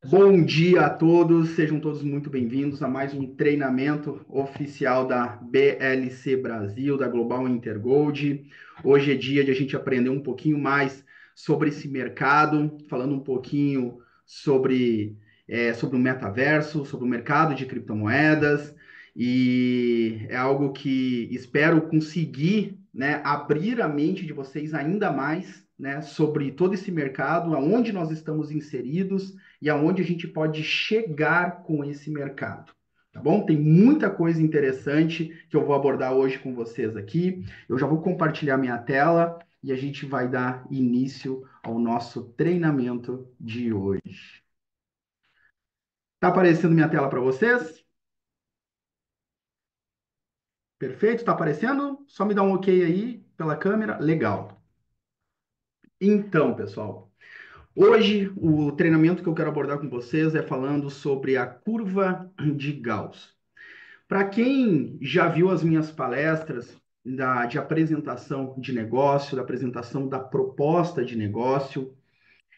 Bom dia a todos, sejam todos muito bem-vindos a mais um treinamento oficial da BLC Brasil, da Global Intergold. Hoje é dia de a gente aprender um pouquinho mais sobre esse mercado, falando um pouquinho sobre o metaverso, sobre o mercado de criptomoedas, e é algo que espero conseguir, né, abrir a mente de vocês ainda mais, né, sobre todo esse mercado, aonde nós estamos inseridos e aonde a gente pode chegar com esse mercado. Tá bom? Tem muita coisa interessante que eu vou abordar hoje com vocês aqui. Eu já vou compartilhar minha tela e a gente vai dar início ao nosso treinamento de hoje. Tá aparecendo minha tela para vocês? Perfeito? Tá aparecendo? Só me dá um ok aí pela câmera. Legal. Então, pessoal, hoje o treinamento que eu quero abordar com vocês é falando sobre a curva de Gauss. Para quem já viu as minhas palestras de apresentação de negócio, da apresentação da proposta de negócio,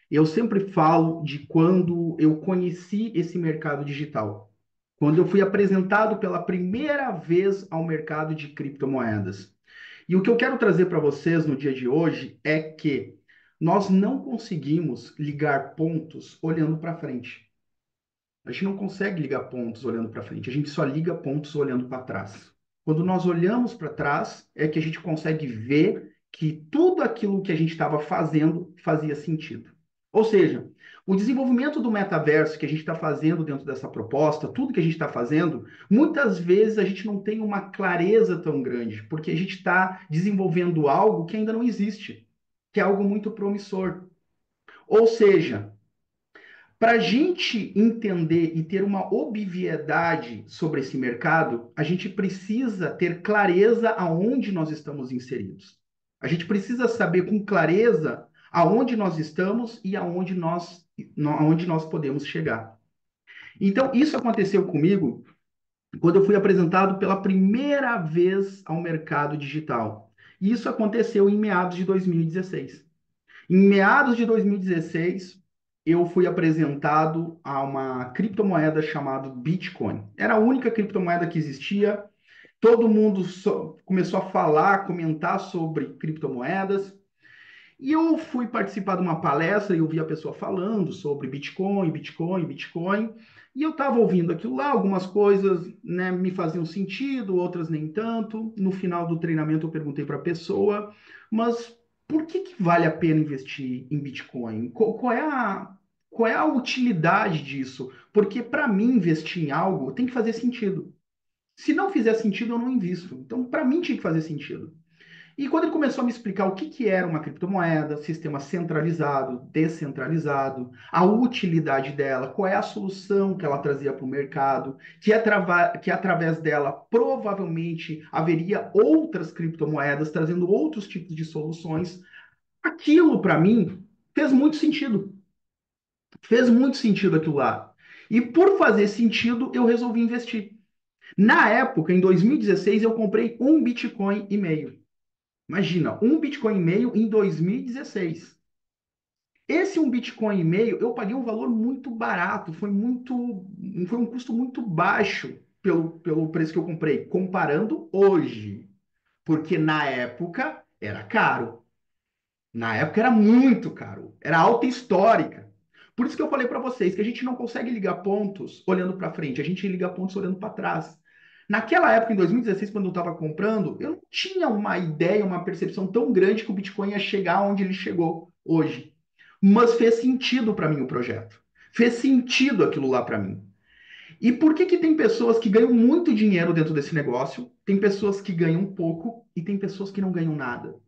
eu sempre falo de quando eu conheci esse mercado digital, quando eu fui apresentado pela primeira vez ao mercado de criptomoedas. E o que eu quero trazer para vocês no dia de hoje é que nós não conseguimos ligar pontos olhando para frente. A gente não consegue ligar pontos olhando para frente, a gente só liga pontos olhando para trás. Quando nós olhamos para trás, é que a gente consegue ver que tudo aquilo que a gente estava fazendo fazia sentido. Ou seja, o desenvolvimento do metaverso que a gente está fazendo dentro dessa proposta, tudo que a gente está fazendo, muitas vezes a gente não tem uma clareza tão grande, porque a gente está desenvolvendo algo que ainda não existe, que é algo muito promissor. Ou seja, para a gente entender e ter uma obviedade sobre esse mercado, a gente precisa ter clareza aonde nós estamos inseridos. A gente precisa saber com clareza aonde nós estamos e aonde nós podemos chegar. Então, isso aconteceu comigo quando eu fui apresentado pela primeira vez ao mercado digital. Isso aconteceu em meados de 2016. Em meados de 2016, eu fui apresentado a uma criptomoeda chamada Bitcoin. Era a única criptomoeda que existia. Todo mundo começou a falar, comentar sobre criptomoedas. E eu fui participar de uma palestra e eu vi a pessoa falando sobre Bitcoin, Bitcoin, Bitcoin. E eu estava ouvindo aquilo lá, algumas coisas, né, me faziam sentido, outras nem tanto. No final do treinamento eu perguntei para a pessoa, mas por que vale a pena investir em Bitcoin? Qual é a utilidade disso? Porque para mim investir em algo tem que fazer sentido. Se não fizer sentido, eu não invisto. Então, para mim tinha que fazer sentido. E quando ele começou a me explicar o que era uma criptomoeda, sistema centralizado, descentralizado, a utilidade dela, qual é a solução que ela trazia para o mercado, que através dela provavelmente haveria outras criptomoedas trazendo outros tipos de soluções, aquilo para mim fez muito sentido. Fez muito sentido aquilo lá. E por fazer sentido, eu resolvi investir. Na época, em 2016, eu comprei um Bitcoin e meio. Imagina, um Bitcoin e meio em 2016. Esse um Bitcoin e meio, eu paguei um valor muito barato, foi um custo muito baixo pelo preço que eu comprei, comparando hoje. Porque na época era caro. Na época era muito caro. Era alta histórica. Por isso que eu falei para vocês que a gente não consegue ligar pontos olhando para frente, a gente liga pontos olhando para trás. Naquela época, em 2016, quando eu estava comprando, eu não tinha uma ideia, uma percepção tão grande que o Bitcoin ia chegar onde ele chegou hoje. Mas fez sentido para mim o projeto. Fez sentido aquilo lá para mim. E por que tem pessoas que ganham muito dinheiro dentro desse negócio, tem pessoas que ganham pouco e tem pessoas que não ganham nada?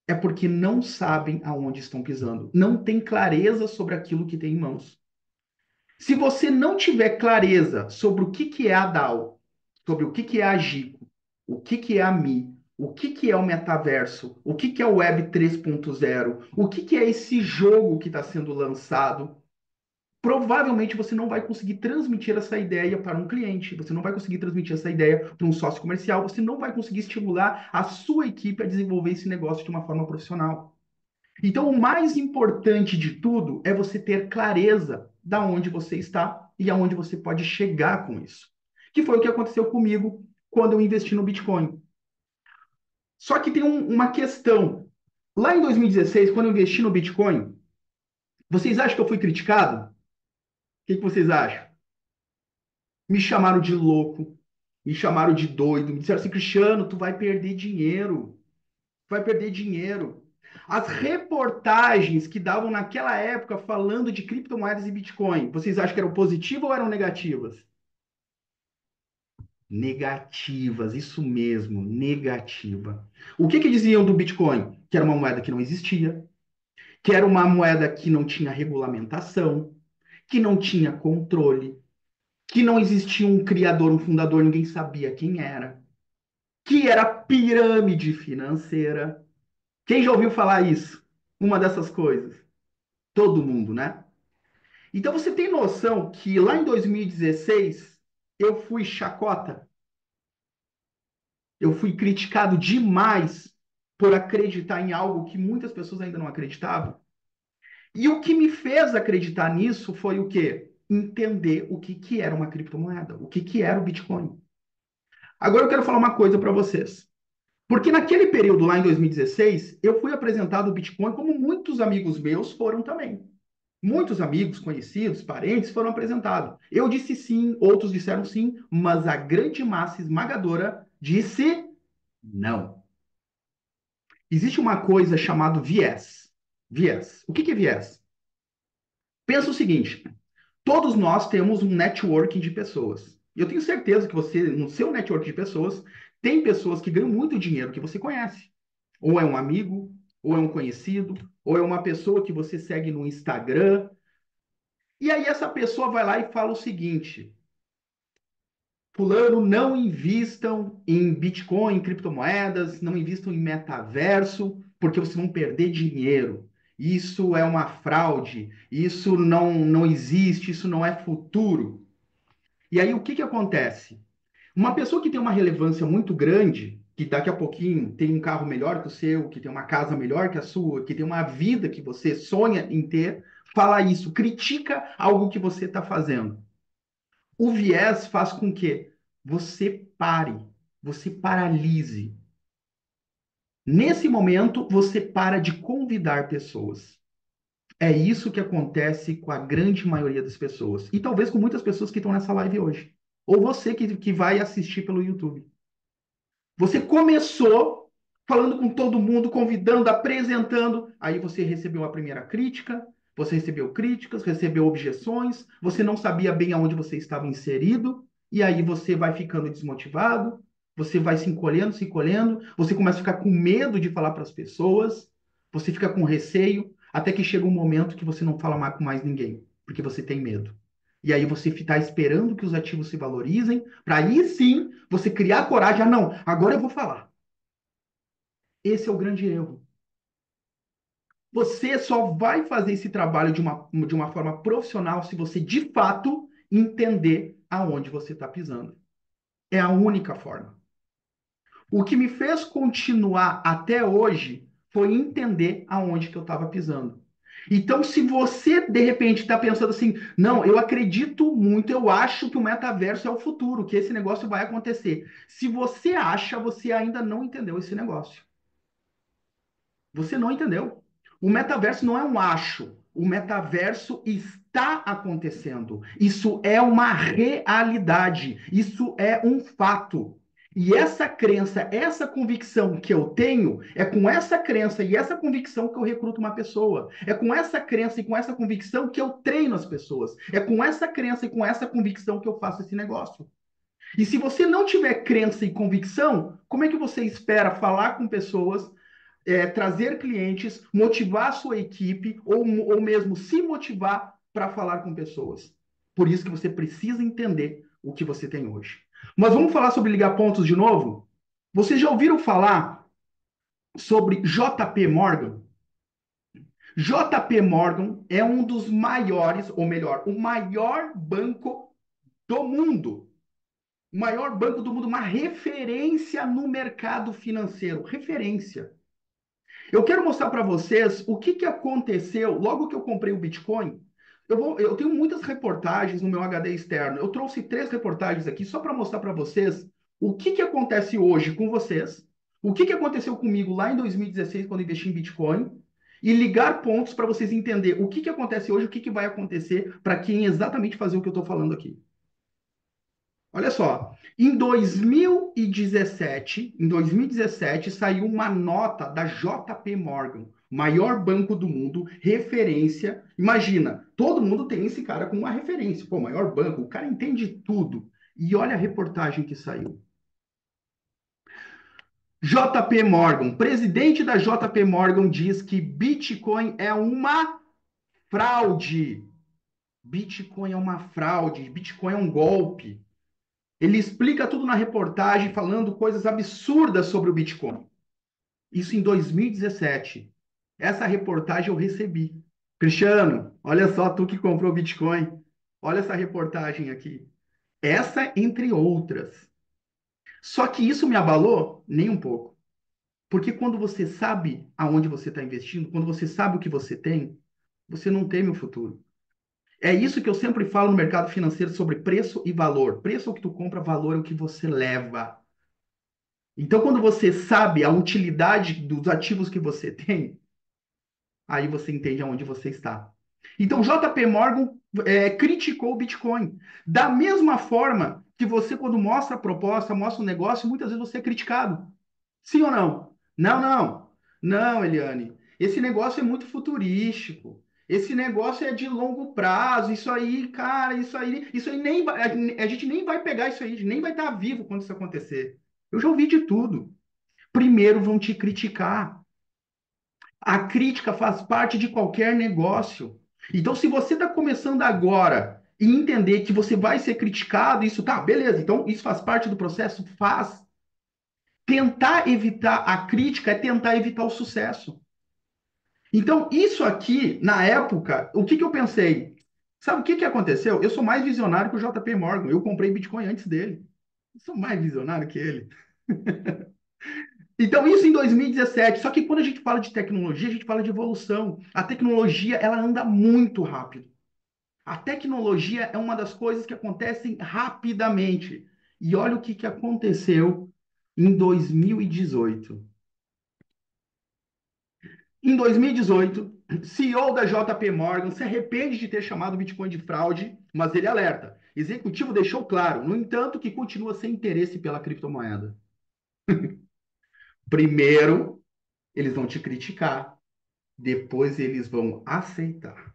É porque não sabem aonde estão pisando, não tem clareza sobre aquilo que tem em mãos. Se você não tiver clareza sobre o que é a DAO, sobre o que é a Gico, o que é a Mi, o que é o metaverso, o que é o Web 3.0, o que é esse jogo que está sendo lançado, provavelmente você não vai conseguir transmitir essa ideia para um cliente, você não vai conseguir transmitir essa ideia para um sócio comercial, você não vai conseguir estimular a sua equipe a desenvolver esse negócio de uma forma profissional. Então, o mais importante de tudo é você ter clareza. da onde você está e aonde você pode chegar com isso. Que foi o que aconteceu comigo quando eu investi no Bitcoin. Só que tem uma questão. Lá em 2016, quando eu investi no Bitcoin, vocês acham que eu fui criticado? O que vocês acham? Me chamaram de louco, me chamaram de doido, me disseram assim, Cristiano, tu vai perder dinheiro, tu vai perder dinheiro. As reportagens que davam naquela época falando de criptomoedas e Bitcoin, vocês acham que eram positivas ou eram negativas? Negativas, isso mesmo, negativa. O que diziam do Bitcoin? Que era uma moeda que não existia, que era uma moeda que não tinha regulamentação, que não tinha controle, que não existia um criador, um fundador, ninguém sabia quem era, que era pirâmide financeira. Quem já ouviu falar isso? Uma dessas coisas? Todo mundo, né? Então você tem noção que lá em 2016 eu fui chacota, eu fui criticado demais por acreditar em algo que muitas pessoas ainda não acreditavam. E o que me fez acreditar nisso foi o quê? Entender o que era uma criptomoeda, o que era o Bitcoin. Agora eu quero falar uma coisa para vocês. Porque naquele período lá em 2016, eu fui apresentado o Bitcoin como muitos amigos meus foram também. Muitos amigos, conhecidos, parentes foram apresentados. Eu disse sim, outros disseram sim, mas a grande massa esmagadora disse não. Existe uma coisa chamada viés. Viés. O que é viés? Pensa o seguinte: todos nós temos um networking de pessoas. E eu tenho certeza que você, no seu network de pessoas, tem pessoas que ganham muito dinheiro que você conhece. Ou é um amigo, ou é um conhecido, ou é uma pessoa que você segue no Instagram. E aí essa pessoa vai lá e fala o seguinte: Fulano, não invistam em Bitcoin, em criptomoedas, não invistam em metaverso, porque vocês vão perder dinheiro. Isso é uma fraude, isso não existe, isso não é futuro. E aí o que acontece? Uma pessoa que tem uma relevância muito grande, que daqui a pouquinho tem um carro melhor que o seu, que tem uma casa melhor que a sua, que tem uma vida que você sonha em ter, fala isso, critica algo que você está fazendo. O viés faz com que você pare, você paralise. Nesse momento, você para de convidar pessoas. É isso que acontece com a grande maioria das pessoas. E talvez com muitas pessoas que estão nessa live hoje. Ou você que vai assistir pelo YouTube. Você começou falando com todo mundo, convidando, apresentando, aí você recebeu a primeira crítica, você recebeu críticas, recebeu objeções, você não sabia bem aonde você estava inserido, e aí você vai ficando desmotivado, você vai se encolhendo, você começa a ficar com medo de falar para as pessoas, você fica com receio, até que chega um momento que você não fala mais com mais ninguém, porque você tem medo. E aí você está esperando que os ativos se valorizem, para aí sim você criar coragem. Ah, não, agora eu vou falar. Esse é o grande erro. Você só vai fazer esse trabalho de uma forma profissional se você, de fato, entender aonde você está pisando. É a única forma. O que me fez continuar até hoje foi entender aonde que eu estava pisando. Então, se você de repente está pensando assim, não, eu acredito muito, eu acho que o metaverso é o futuro, que esse negócio vai acontecer. Se você acha, você ainda não entendeu esse negócio. Você não entendeu. O metaverso não é um acho. O metaverso está acontecendo. Isso é uma realidade. Isso é um fato. E essa crença, essa convicção que eu tenho, é com essa crença e essa convicção que eu recruto uma pessoa. É com essa crença e com essa convicção que eu treino as pessoas. É com essa crença e com essa convicção que eu faço esse negócio. E se você não tiver crença e convicção, como é que você espera falar com pessoas, trazer clientes, motivar a sua equipe ou mesmo se motivar para falar com pessoas? Por isso que você precisa entender o que você tem hoje. Mas vamos falar sobre ligar pontos de novo? Vocês já ouviram falar sobre JP Morgan? JP Morgan é um dos maiores, ou melhor, o maior banco do mundo. O maior banco do mundo, uma referência no mercado financeiro. Referência. Eu quero mostrar para vocês o que aconteceu logo que eu comprei o Bitcoin. Eu tenho muitas reportagens no meu HD externo. Eu trouxe 3 reportagens aqui só para mostrar para vocês o que que acontece hoje com vocês, o que que aconteceu comigo lá em 2016 quando eu investi em Bitcoin, e ligar pontos para vocês entenderem o que que acontece hoje, o que que vai acontecer para quem exatamente fazer o que eu estou falando aqui. Olha só, em 2017 saiu uma nota da JP Morgan, maior banco do mundo, referência. Imagina, todo mundo tem esse cara como uma referência, pô, maior banco, o cara entende tudo. E olha a reportagem que saiu. JP Morgan, presidente da JP Morgan diz que Bitcoin é uma fraude. Bitcoin é uma fraude, Bitcoin é um golpe. Ele explica tudo na reportagem, falando coisas absurdas sobre o Bitcoin. Isso em 2017. Essa reportagem eu recebi. Cristiano, olha só, tu que comprou Bitcoin. Olha essa reportagem aqui. Essa, entre outras. Só que isso me abalou? Nem um pouco. Porque quando você sabe aonde você está investindo, quando você sabe o que você não teme o futuro. É isso que eu sempre falo no mercado financeiro sobre preço e valor. Preço é o que tu compra, valor é o que você leva. Então, quando você sabe a utilidade dos ativos que você tem, aí você entende aonde você está. Então, JP Morgan criticou o Bitcoin. Da mesma forma que você, quando mostra a proposta, mostra o negócio, muitas vezes você é criticado. Sim ou não? Não, não. Não, Eliane. Esse negócio é muito futurístico. Esse negócio é de longo prazo. Isso aí, cara, isso aí nem vai, a gente nem vai pegar isso aí, a gente nem vai estar vivo quando isso acontecer. Eu já ouvi de tudo. Primeiro vão te criticar. A crítica faz parte de qualquer negócio. Então, se você está começando agora e entender que você vai ser criticado, isso tá, beleza. Então, isso faz parte do processo? Faz. Tentar evitar a crítica é tentar evitar o sucesso. Então, isso aqui, na época, o que que eu pensei? Sabe o que que aconteceu? Eu sou mais visionário que o JP Morgan. Eu comprei Bitcoin antes dele. Eu sou mais visionário que ele. Então, isso em 2017. Só que quando a gente fala de tecnologia, a gente fala de evolução. A tecnologia, ela anda muito rápido. A tecnologia é uma das coisas que acontecem rapidamente. E olha o que que aconteceu em 2018. Em 2018, CEO da JP Morgan se arrepende de ter chamado o Bitcoin de fraude, mas ele alerta. Executivo deixou claro, no entanto, que continua sem interesse pela criptomoeda. Primeiro, eles vão te criticar, depois eles vão aceitar.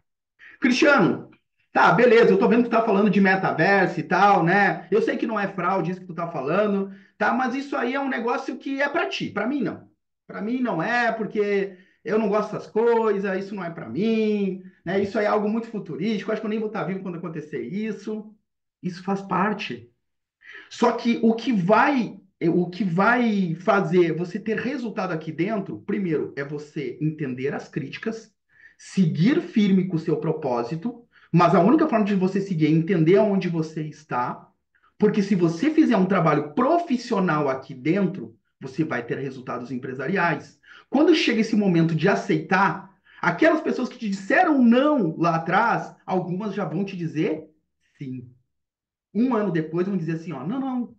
Cristiano, tá, beleza, eu tô vendo que tu tá falando de metaverso e tal, né? Eu sei que não é fraude isso que tu tá falando, tá? Mas isso aí é um negócio que é pra ti, pra mim não. Pra mim não é, porque eu não gosto dessas coisas, isso não é pra mim, né? Isso aí é algo muito futurístico, acho que eu nem vou estar vivo quando acontecer isso. Isso faz parte. Só que o que vai fazer você ter resultado aqui dentro, primeiro, é você entender as críticas, seguir firme com o seu propósito, mas a única forma de você seguir é entender aonde você está, porque se você fizer um trabalho profissional aqui dentro, você vai ter resultados empresariais. Quando chega esse momento de aceitar, aquelas pessoas que te disseram não lá atrás, algumas já vão te dizer sim. Um ano depois vão dizer assim, ó, não, não,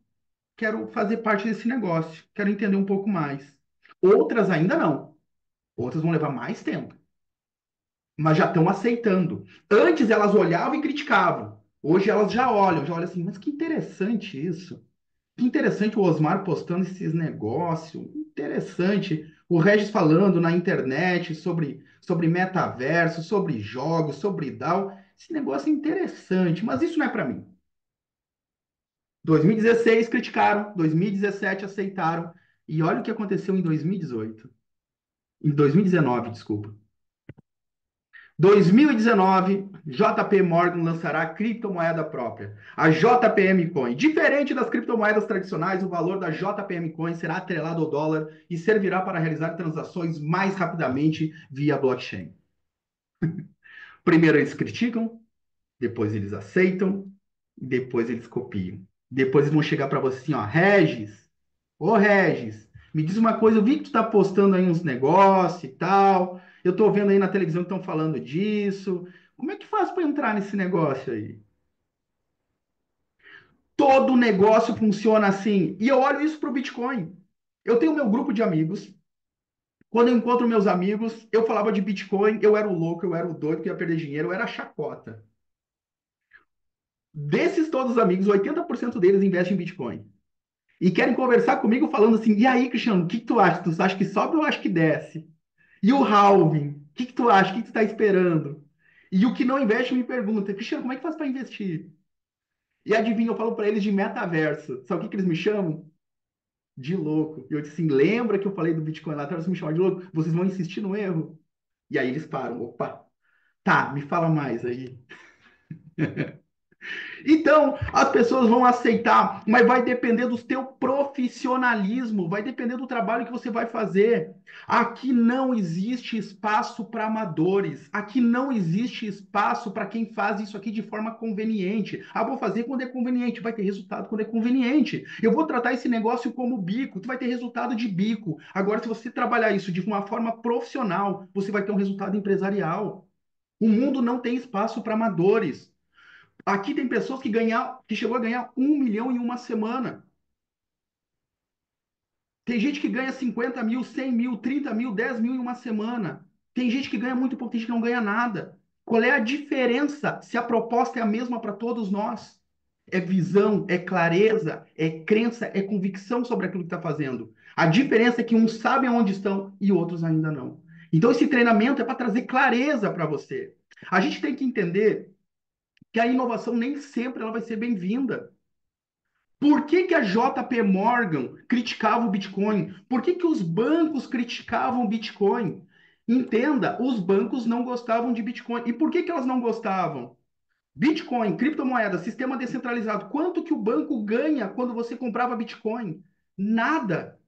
quero fazer parte desse negócio, quero entender um pouco mais. Outras ainda não. Outras vão levar mais tempo, mas já estão aceitando. Antes elas olhavam e criticavam. Hoje elas já olham assim, mas que interessante isso. Que interessante o Osmar postando esses negócios. Interessante. O Regis falando na internet sobre metaverso, sobre jogos, sobre DAO. Esse negócio é interessante, mas isso não é para mim. 2016 criticaram, 2017 aceitaram. E olha o que aconteceu em 2018. Em 2019, desculpa. 2019, JP Morgan lançará criptomoeda própria, a JPM Coin. Diferente das criptomoedas tradicionais, o valor da JPM Coin será atrelado ao dólar e servirá para realizar transações mais rapidamente via blockchain. Primeiro eles criticam, depois eles aceitam, depois eles copiam. Depois eles vão chegar para você assim, ó, Regis, ô Regis, me diz uma coisa, eu vi que tu tá postando aí uns negócios e tal, eu tô vendo aí na televisão que estão falando disso, Como é que faz para entrar nesse negócio aí? Todo negócio funciona assim. E eu olho isso para o Bitcoin. Eu tenho meu grupo de amigos. Quando eu encontro meus amigos, eu falava de Bitcoin, eu era o louco, eu era o doido que ia perder dinheiro, eu era a chacota. Desses todos os amigos, 80% deles investem em Bitcoin. E querem conversar comigo falando assim, e aí, Cristiano, o que, que tu acha? Tu acha que sobe ou acha que desce? E o halving, o que, que tu acha? O que, que tu está esperando? E o que não investe me pergunta, Cristiano, como é que faz para investir? E adivinha, eu falo para eles de metaverso. Sabe o que, que eles me chamam? De louco. E eu disse assim, lembra que eu falei do Bitcoin lá atrás, você me chamar de louco? Vocês vão insistir no erro? E aí eles param, opa, tá, me fala mais aí. Então, as pessoas vão aceitar, mas vai depender do teu profissionalismo, vai depender do trabalho que você vai fazer. Aqui não existe espaço para amadores, aqui não existe espaço para quem faz isso aqui de forma conveniente. Ah, vou fazer quando é conveniente, vai ter resultado quando é conveniente. Eu vou tratar esse negócio como bico, tu vai ter resultado de bico. Agora, se você trabalhar isso de uma forma profissional, você vai ter um resultado empresarial. O mundo não tem espaço para amadores. Aqui tem pessoas que chegou a ganhar 1 milhão em uma semana. Tem gente que ganha 50 mil, 100 mil, 30 mil, 10 mil em uma semana. Tem gente que ganha muito pouco, tem gente que não ganha nada. Qual é a diferença se a proposta é a mesma para todos nós? É visão, é clareza, é crença, é convicção sobre aquilo que está fazendo. A diferença é que uns sabem onde estão e outros ainda não. Então, esse treinamento é para trazer clareza para você. A gente tem que entender que a inovação nem sempre ela vai ser bem-vinda. Por que que a JP Morgan criticava o Bitcoin? Por que que os bancos criticavam o Bitcoin? Entenda, os bancos não gostavam de Bitcoin. E por que que elas não gostavam? Bitcoin, criptomoeda, sistema descentralizado. Quanto que o banco ganha quando você comprava Bitcoin? Nada.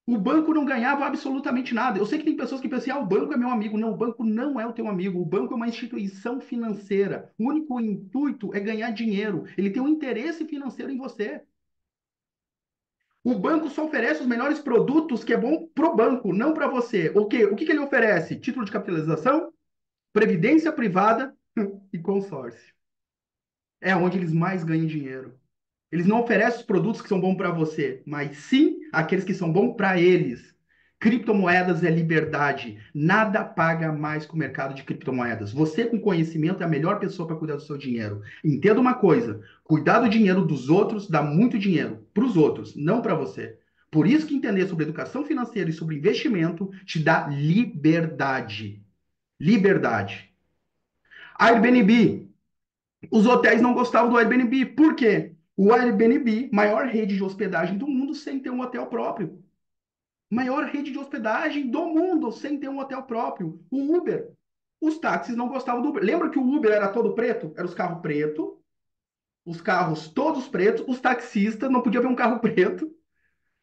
O banco não ganhava absolutamente nada. Eu sei que tem pessoas que pensam, ah, o banco é meu amigo. Não, o banco não é o teu amigo. O banco é uma instituição financeira. O único intuito é ganhar dinheiro. Ele tem um interesse financeiro em você. O banco só oferece os melhores produtos que é bom para o banco, não para você. O que que ele oferece? Título de capitalização, previdência privada e consórcio. É onde eles mais ganham dinheiro. Eles não oferecem os produtos que são bons para você, mas sim aqueles que são bons para eles. Criptomoedas é liberdade. Nada paga mais que o mercado de criptomoedas. Você, com conhecimento, é a melhor pessoa para cuidar do seu dinheiro. Entenda uma coisa: cuidar do dinheiro dos outros dá muito dinheiro para os outros, não para você. Por isso que entender sobre educação financeira e sobre investimento te dá liberdade. Liberdade. Airbnb. Os hotéis não gostavam do Airbnb. Por quê? O Airbnb, maior rede de hospedagem do mundo, sem ter um hotel próprio. Maior rede de hospedagem do mundo, sem ter um hotel próprio. O Uber. Os táxis não gostavam do Uber. Lembra que o Uber era todo preto? Era os carros pretos, os carros todos pretos, os taxistas não podia ver um carro preto,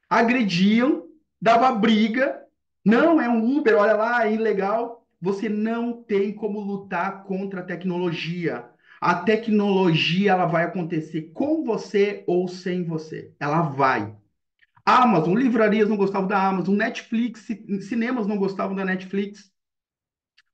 agrediam, dava briga. Não, é um Uber, olha lá, é ilegal. Você não tem como lutar contra a tecnologia. A tecnologia ela vai acontecer com você ou sem você. Ela vai. Amazon, livrarias não gostavam da Amazon, Netflix, cinemas não gostavam da Netflix.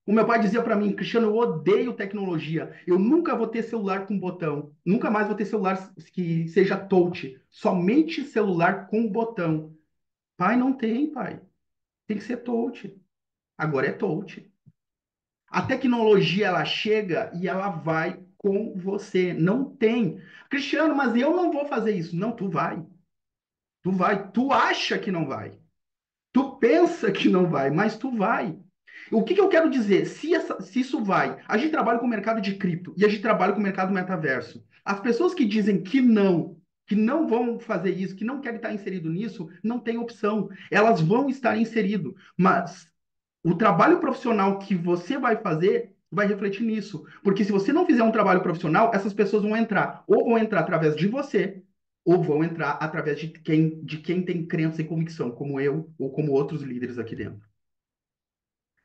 O meu pai dizia para mim, Cristiano, eu odeio tecnologia. Eu nunca vou ter celular com botão. Nunca mais vou ter celular que seja touch. Somente celular com botão. Pai, não tem, pai. Tem que ser touch. Agora é touch. A tecnologia, ela chega e ela vai com você. Não tem. Cristiano, mas eu não vou fazer isso. Não, tu vai. Tu vai. Tu acha que não vai. Tu pensa que não vai, mas tu vai. O que que eu quero dizer? Se isso vai, a gente trabalha com o mercado de cripto e a gente trabalha com o mercado metaverso. As pessoas que dizem que não vão fazer isso, que não querem estar inserido nisso, não tem opção. Elas vão estar inserido, mas o trabalho profissional que você vai fazer vai refletir nisso. Porque se você não fizer um trabalho profissional, essas pessoas vão entrar, ou vão entrar através de você, ou vão entrar através de quem tem crença e convicção, como eu ou como outros líderes aqui dentro.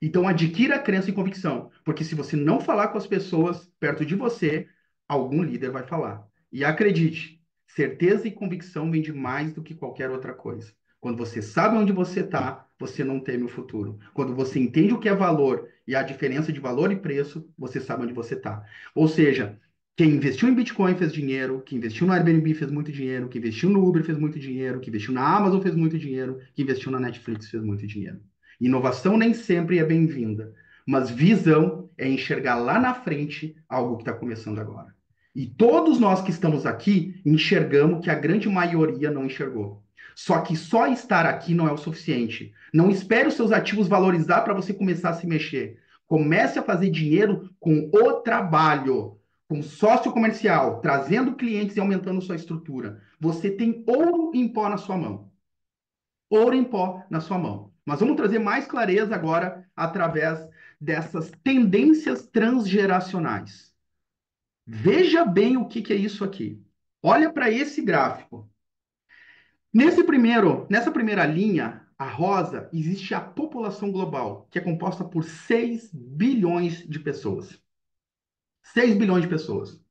Então, adquira crença e convicção, porque se você não falar com as pessoas perto de você, algum líder vai falar. E acredite, certeza e convicção vem de mais do que qualquer outra coisa. Quando você sabe onde você está, você não teme o futuro. Quando você entende o que é valor e a diferença de valor e preço, você sabe onde você está. Ou seja, quem investiu em Bitcoin fez dinheiro, quem investiu no Airbnb fez muito dinheiro, quem investiu no Uber fez muito dinheiro, quem investiu na Amazon fez muito dinheiro, quem investiu na Netflix fez muito dinheiro. Inovação nem sempre é bem-vinda, mas visão é enxergar lá na frente algo que está começando agora. E todos nós que estamos aqui enxergamos que a grande maioria não enxergou. Só que só estar aqui não é o suficiente. Não espere os seus ativos valorizar para você começar a se mexer. Comece a fazer dinheiro com o trabalho, com sócio comercial, trazendo clientes e aumentando sua estrutura. Você tem ouro em pó na sua mão. Ouro em pó na sua mão. Mas vamos trazer mais clareza agora através dessas tendências transgeracionais. Veja bem o que é isso aqui. Olha para esse gráfico. Nessa primeira linha, a rosa, existe a população global, que é composta por 6 bilhões de pessoas. 6 bilhões de pessoas.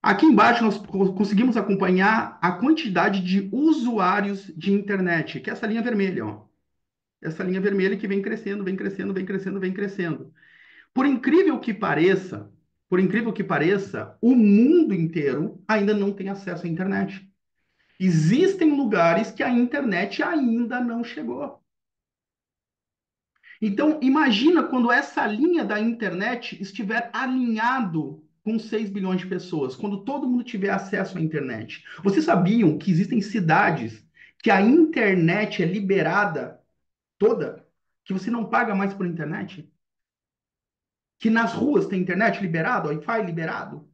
Aqui embaixo nós conseguimos acompanhar a quantidade de usuários de internet, que é essa linha vermelha, ó. Essa linha vermelha que vem crescendo, vem crescendo, vem crescendo, vem crescendo. Por incrível que pareça, o mundo inteiro ainda não tem acesso à internet. Existem lugares que a internet ainda não chegou. Então, imagina quando essa linha da internet estiver alinhado com 6 bilhões de pessoas, quando todo mundo tiver acesso à internet. Vocês sabiam que existem cidades que a internet é liberada toda, que você não paga mais por internet? Que nas ruas tem internet liberado, Wi-Fi liberado?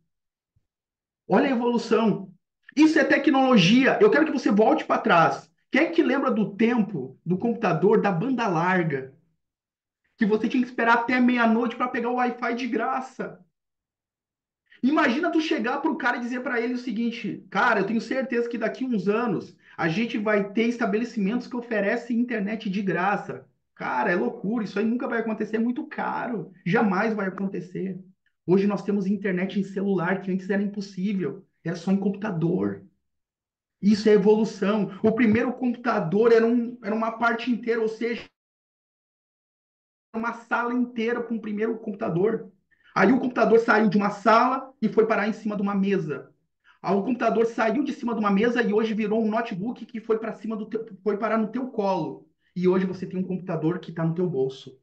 Olha a evolução. Isso é tecnologia. Eu quero que você volte para trás. Quem é que lembra do tempo do computador da banda larga? Que você tinha que esperar até meia-noite para pegar o Wi-Fi de graça. Imagina tu chegar para o cara e dizer para ele o seguinte: cara, eu tenho certeza que daqui uns anos a gente vai ter estabelecimentos que oferecem internet de graça. Cara, é loucura, isso aí nunca vai acontecer, é muito caro, jamais vai acontecer. Hoje nós temos internet em celular, que antes era impossível, era só em computador. Isso é evolução. O primeiro computador era uma parte inteira, ou seja, uma sala inteira com o primeiro computador. Aí o computador saiu de uma sala e foi parar em cima de uma mesa. Aí o computador saiu de cima de uma mesa e hoje virou um notebook que foi para cima foi parar no teu colo. E hoje você tem um computador que está no teu bolso.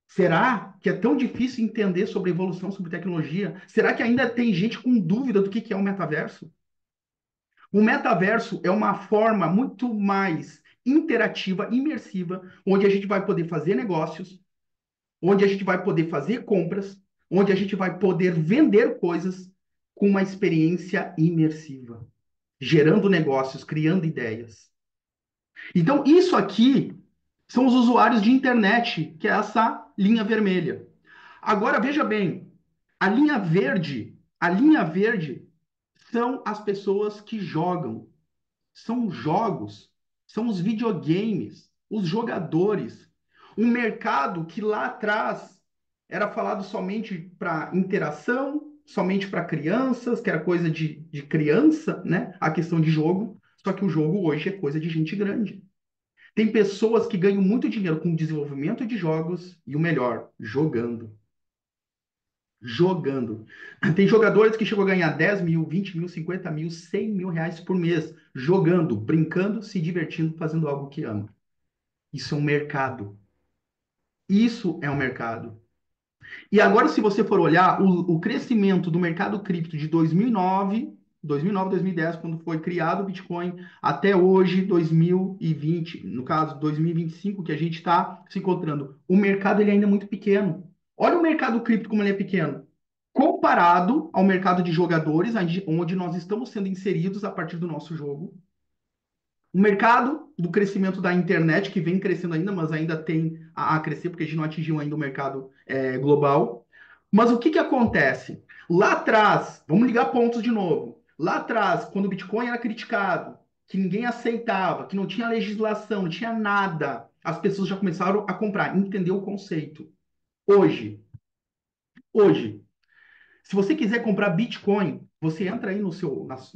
Será que é tão difícil entender sobre evolução, sobre tecnologia? Será que ainda tem gente com dúvida do que é o metaverso? O metaverso é uma forma muito mais interativa, imersiva, onde a gente vai poder fazer negócios, onde a gente vai poder fazer compras, onde a gente vai poder vender coisas com uma experiência imersiva, gerando negócios, criando ideias. Então, isso aqui são os usuários de internet, que é essa linha vermelha. Agora, veja bem, a linha verde são as pessoas que jogam, são os jogos, são os videogames, os jogadores. Um mercado que lá atrás era falado somente para interação, somente para crianças, que era coisa de criança, né? A questão de jogo. Só que o jogo hoje é coisa de gente grande. Tem pessoas que ganham muito dinheiro com o desenvolvimento de jogos e o melhor, jogando. Jogando. Tem jogadores que chegam a ganhar 10 mil, 20 mil, 50 mil, 100 mil reais por mês, jogando, brincando, se divertindo, fazendo algo que ama. Isso é um mercado. Isso é um mercado. E agora, se você for olhar o crescimento do mercado cripto de 2009, 2010, quando foi criado o Bitcoin, até hoje, 2020, no caso, 2025, que a gente está se encontrando, o mercado ele ainda é muito pequeno. Olha o mercado cripto como ele é pequeno. Comparado ao mercado de jogadores, onde nós estamos sendo inseridos a partir do nosso jogo, o mercado do crescimento da internet, que vem crescendo ainda, mas ainda tem a crescer, porque a gente não atingiu ainda o mercado global. Mas o que acontece? Lá atrás, vamos ligar pontos de novo. Lá atrás, quando o Bitcoin era criticado, que ninguém aceitava, que não tinha legislação, não tinha nada, as pessoas já começaram a comprar, entender o conceito. Hoje, hoje, se você quiser comprar Bitcoin, Você entra aí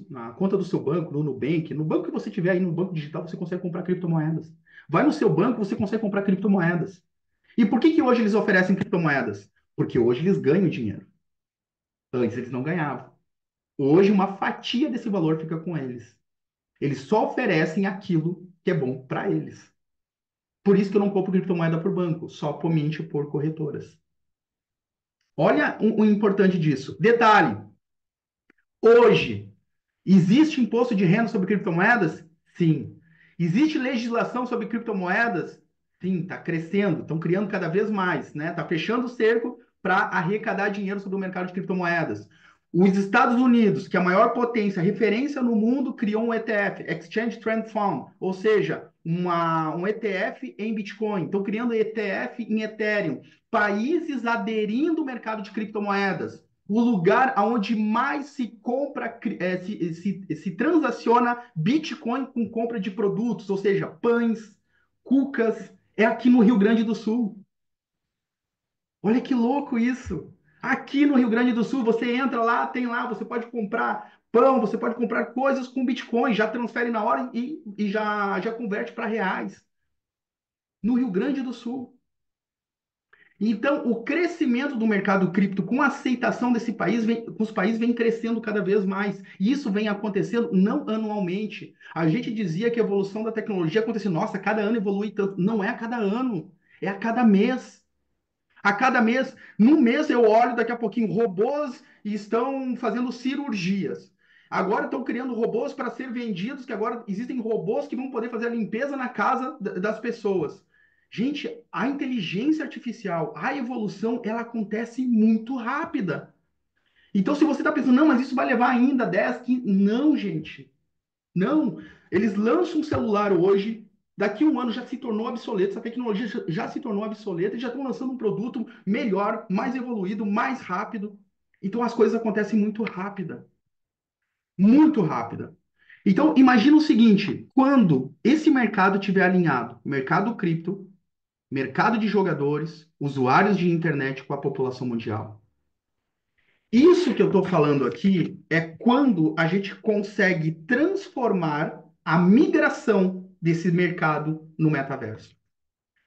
na conta do seu banco, no Nubank, no banco que você tiver aí, no banco digital, você consegue comprar criptomoedas. Vai no seu banco, você consegue comprar criptomoedas. E por que que hoje eles oferecem criptomoedas? Porque hoje eles ganham dinheiro. Antes eles não ganhavam. Hoje uma fatia desse valor fica com eles. Eles só oferecem aquilo que é bom para eles. Por isso que eu não compro criptomoeda por banco, só somente por corretoras. Olha o importante disso. Detalhe: hoje, existe imposto de renda sobre criptomoedas? Sim. Existe legislação sobre criptomoedas? Sim, está crescendo, estão criando cada vez mais, né? Está fechando o cerco para arrecadar dinheiro sobre o mercado de criptomoedas. Os Estados Unidos, que é a maior potência, referência no mundo, criou um ETF, Exchange Trend Fund, ou seja, um ETF em Bitcoin. Estão criando ETF em Ethereum. Países aderindo ao mercado de criptomoedas, o lugar onde mais se compra, se transaciona Bitcoin com compra de produtos, ou seja, pães, cucas, é aqui no Rio Grande do Sul. Olha que louco isso! Aqui no Rio Grande do Sul, você entra lá, tem lá, você pode comprar pão, você pode comprar coisas com Bitcoin, já transfere na hora e já converte para reais. No Rio Grande do Sul. Então, o crescimento do mercado cripto com a aceitação desse país, os países vem crescendo cada vez mais. E isso vem acontecendo não anualmente. A gente dizia que a evolução da tecnologia acontecia, nossa, cada ano evolui tanto. Não é a cada ano, é a cada mês. A cada mês, no mês eu olho daqui a pouquinho, robôs estão fazendo cirurgias. Agora estão criando robôs para ser vendidos, que agora existem robôs que vão poder fazer a limpeza na casa das pessoas. Gente, a inteligência artificial, a evolução, ela acontece muito rápida. Então, se você está pensando, não, mas isso vai levar ainda 10, 15... Não, gente. Não, eles lançam um celular hoje, daqui a um ano já se tornou obsoleto, essa tecnologia já se tornou obsoleta e já estão lançando um produto melhor, mais evoluído, mais rápido. Então as coisas acontecem muito rápida, muito rápida. Então imagina o seguinte, quando esse mercado tiver alinhado, mercado cripto, mercado de jogadores, usuários de internet com a população mundial. Isso que eu estou falando aqui é quando a gente consegue transformar a migração desse mercado no metaverso.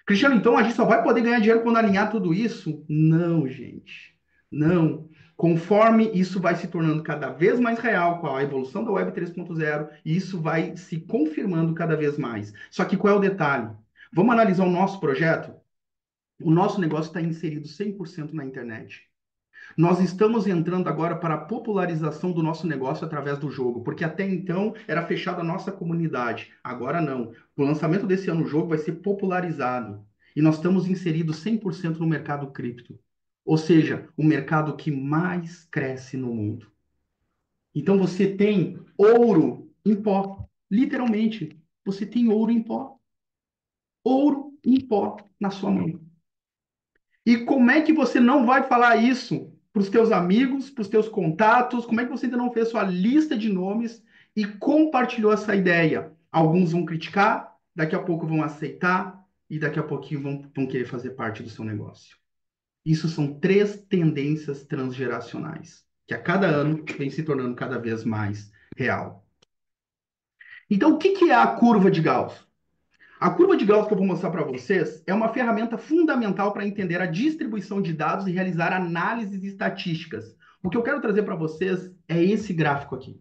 Cristiano, então a gente só vai poder ganhar dinheiro quando alinhar tudo isso? Não, gente. Não. Conforme isso vai se tornando cada vez mais real com a evolução da Web 3.0, isso vai se confirmando cada vez mais. Só que qual é o detalhe? Vamos analisar o nosso projeto? O nosso negócio está inserido 100% na internet. Nós estamos entrando agora para a popularização do nosso negócio através do jogo, porque até então era fechada a nossa comunidade. Agora não. O lançamento desse ano o jogo vai ser popularizado. E nós estamos inseridos 100% no mercado cripto. Ou seja, o mercado que mais cresce no mundo. Então você tem ouro em pó. Literalmente, você tem ouro em pó. Ouro em pó na sua mão. E como é que você não vai falar isso para os teus amigos, para os teus contatos? Como é que você ainda não fez sua lista de nomes e compartilhou essa ideia? Alguns vão criticar, daqui a pouco vão aceitar e daqui a pouquinho vão querer fazer parte do seu negócio. Isso são três tendências transgeracionais, que a cada ano vem se tornando cada vez mais real. Então, o que que é a curva de Gauss? A curva de Gauss que eu vou mostrar para vocês é uma ferramenta fundamental para entender a distribuição de dados e realizar análises estatísticas. O que eu quero trazer para vocês é esse gráfico aqui.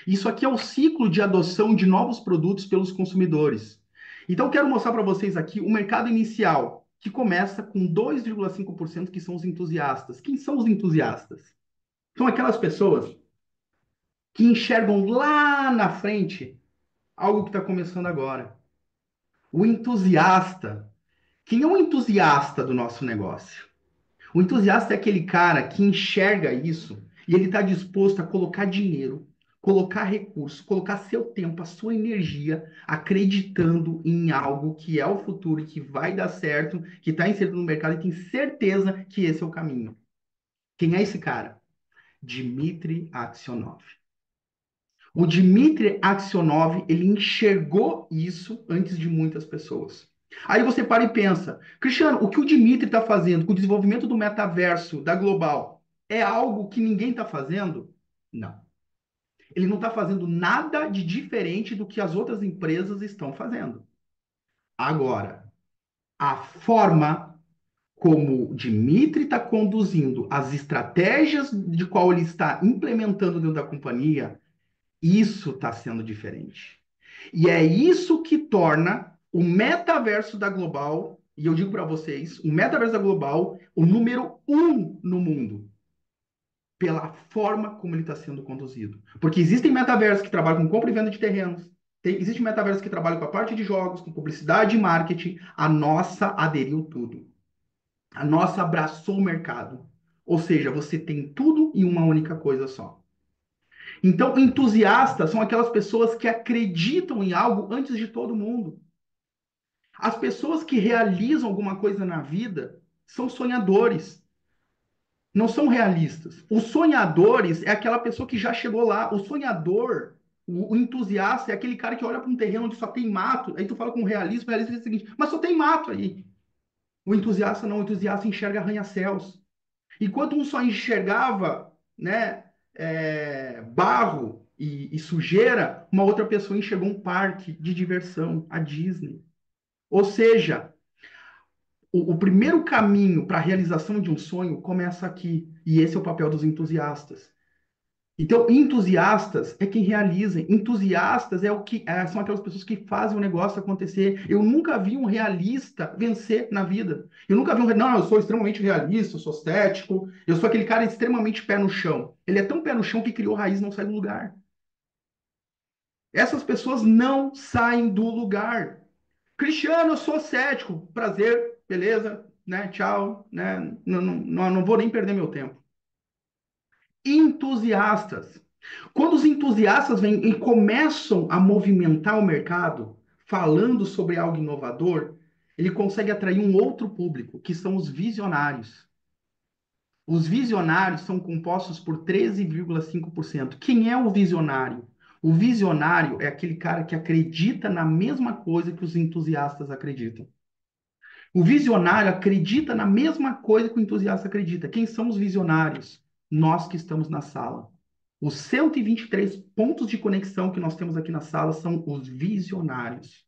Isso aqui é o ciclo de adoção de novos produtos pelos consumidores. Então, eu quero mostrar para vocês aqui o mercado inicial, que começa com 2,5% que são os entusiastas. Quem são os entusiastas? São aquelas pessoas que enxergam lá na frente algo que está começando agora. O entusiasta. Quem é o entusiasta do nosso negócio? O entusiasta é aquele cara que enxerga isso e ele está disposto a colocar dinheiro, colocar recurso, colocar seu tempo, a sua energia, acreditando em algo que é o futuro e que vai dar certo, que está inserido no mercado e tem certeza que esse é o caminho. Quem é esse cara? Dmitry Aksionov. O Dmitry Aksionov, ele enxergou isso antes de muitas pessoas. Aí você para e pensa, Cristiano, o que o Dmitry está fazendo com o desenvolvimento do metaverso, da global, é algo que ninguém está fazendo? Não. Ele não está fazendo nada de diferente do que as outras empresas estão fazendo. Agora, a forma como o Dimitri está conduzindo as estratégias de qual ele está implementando dentro da companhia, isso está sendo diferente. E é isso que torna o metaverso da Global, e eu digo para vocês, o metaverso da Global, o número um no mundo, pela forma como ele está sendo conduzido. Porque existem metaversos que trabalham com compra e venda de terrenos, existe metaverso que trabalha com a parte de jogos, com publicidade e marketing. A nossa aderiu tudo. A nossa abraçou o mercado. Ou seja, você tem tudo em uma única coisa só. Então, entusiastas são aquelas pessoas que acreditam em algo antes de todo mundo. As pessoas que realizam alguma coisa na vida são sonhadores, não são realistas. Os sonhadores é aquela pessoa que já chegou lá. O sonhador, o entusiasta, é aquele cara que olha para um terreno onde só tem mato. Aí tu fala com o realista diz o seguinte, mas só tem mato aí. O entusiasta não, o entusiasta enxerga arranha-céus. Enquanto um só enxergava, né, barro e sujeira, uma outra pessoa enxergou um parque de diversão, a Disney. Ou seja, o primeiro caminho para a realização de um sonho começa aqui. E esse é o papel dos entusiastas. Então, entusiastas é quem realiza. Entusiastas são aquelas pessoas que fazem o negócio acontecer. Eu nunca vi um realista vencer na vida. Eu nunca vi não, eu sou extremamente realista, eu sou cético, eu sou aquele cara extremamente pé no chão. Ele é tão pé no chão que criou raiz e não sai do lugar. Essas pessoas não saem do lugar. Cristiano, eu sou cético. Prazer, beleza, né? Tchau, né? Não vou nem perder meu tempo. Entusiastas. Quando os entusiastas vêm e começam a movimentar o mercado, falando sobre algo inovador, ele consegue atrair um outro público, que são os visionários. Os visionários são compostos por 13,5%. Quem é o visionário? O visionário é aquele cara que acredita na mesma coisa que os entusiastas acreditam. O visionário acredita na mesma coisa que o entusiasta acredita. Quem são os visionários? Nós que estamos na sala. Os 123 pontos de conexão que nós temos aqui na sala são os visionários.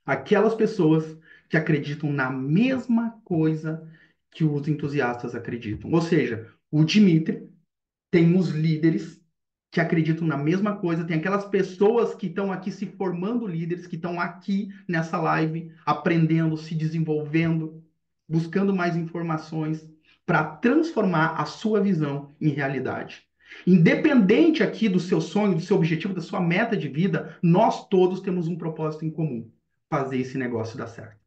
Aquelas pessoas que acreditam na mesma coisa que os entusiastas acreditam. Ou seja, o Dimitri tem os líderes que acreditam na mesma coisa, tem aquelas pessoas que estão aqui se formando líderes, que estão aqui nessa live aprendendo, se desenvolvendo, buscando mais informações para transformar a sua visão em realidade. Independente aqui do seu sonho, do seu objetivo, da sua meta de vida, nós todos temos um propósito em comum: fazer esse negócio dar certo.